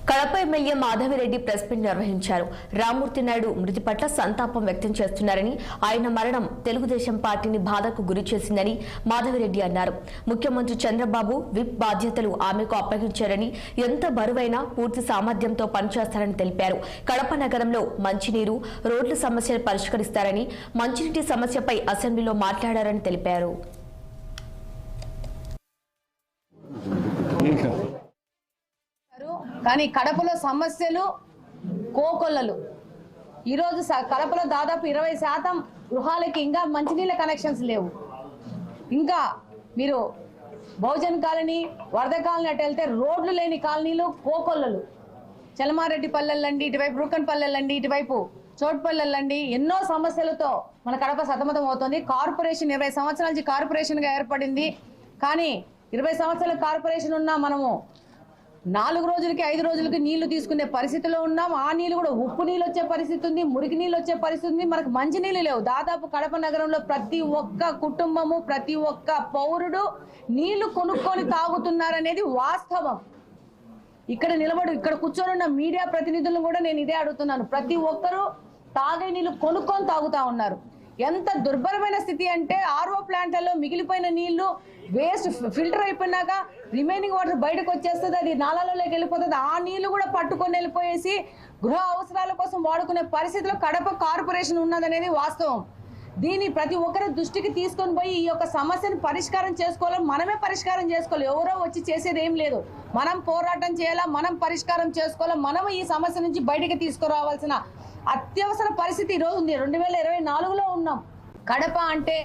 Kadapa MLA Madhavi Reddy press meet నిర్వహించారు. రామ్మూర్తి నాయుడు మృతి పట్ల సంతాపం వ్యక్తం చేస్తున్నారని, ఆయన మరణం తెలుగుదేశం పార్టీని బాధకు గురి చేసిందని మాధవిరెడ్డి అన్నారు. ముఖ్యమంత్రి చంద్రబాబు విప్ బాధ్యతలు ఆమెకు అప్పగించారని, ఎంత బరువైనా పూర్తి సామర్థ్యంతో పనిచేస్తారని తెలిపారు. కడప నగరంలో మంచినీరు, రోడ్ల సమస్యలు పరిష్కరిస్తారని, మంచినీటి సమస్యపై అసెంబ్లీలో మాట్లాడారని తెలిపారు. కానీ కడపలో సమస్యలు కోకొల్లలు. ఈరోజు కడపలో దాదాపు 20% గృహాలకి ఇంకా మంచినీళ్ళ కనెక్షన్స్ లేవు. ఇంకా మీరు బహుజన్ కాలనీ, వరద కాలనీ అటు వెళ్తే రోడ్లు లేని కాలనీలు కోకొల్లలు. చలమారెడ్డి పల్లెలండి, ఇటువైపు రూకన్ పల్లెలండి, ఇటువైపు చోటుపల్లెలండి, ఎన్నో సమస్యలతో మన కడప సతమతం అవుతుంది. కార్పొరేషన్ 20 సంవత్సరాల నుంచి కార్పొరేషన్గా ఏర్పడింది. కానీ 20 సంవత్సరాల కార్పొరేషన్ ఉన్నా మనము 4 రోజులకి 5 రోజులకి నీళ్లు తీసుకునే పరిస్థితిలో ఉన్నాం. ఆ నీళ్లు కూడా ఉప్పు నీళ్ళు వచ్చే పరిస్థితి ఉంది, మురికి నీళ్ళు వచ్చే పరిస్థితి ఉంది. మనకు మంచి నీళ్ళు లేవు. దాదాపు కడప నగరంలో ప్రతి ఒక్క కుటుంబము, ప్రతి ఒక్క పౌరుడు నీళ్లు కొనుక్కొని తాగుతున్నారనేది వాస్తవం. ఇక్కడ కూర్చొని ఉన్న మీడియా ప్రతినిధులను కూడా నేను ఇదే అడుగుతున్నాను. ప్రతి ఒక్కరూ తాగే నీళ్లు కొనుక్కొని తాగుతా ఉన్నారు. ఎంత దుర్భరమైన స్థితి అంటే ఆర్ఓ ప్లాంట్లలో మిగిలిపోయిన నీళ్లు వేస్ట్ ఫిల్టర్ అయిపోయినాక రిమైనింగ్ వాటర్ బయటకు వచ్చేస్తుంది, అది నాలాలలోకి వెళ్ళిపోతుంది. ఆ నీళ్లు కూడా పట్టుకొని వెళ్ళిపోయేసి గృహ అవసరాల కోసం వాడుకునే పరిస్థితిలో కడప కార్పొరేషన్ ఉన్నదనేది వాస్తవం. దీన్ని ప్రతి ఒక్కరి దృష్టికి తీసుకొని పోయి ఈ యొక్క సమస్యను పరిష్కారం చేసుకోవాలని మనమే పరిష్కారం చేసుకోవాలి. ఎవరో వచ్చి చేసేది ఏం లేదు. మనం పోరాటం చేయాలా, మనం పరిష్కారం చేసుకోవాలా, మనం ఈ సమస్య నుంచి బయటికి తీసుకురావాల్సిన అత్యవసర పరిస్థితి ఈరోజు ఉంది. 2024లో ఉన్నాం. కడప అంటే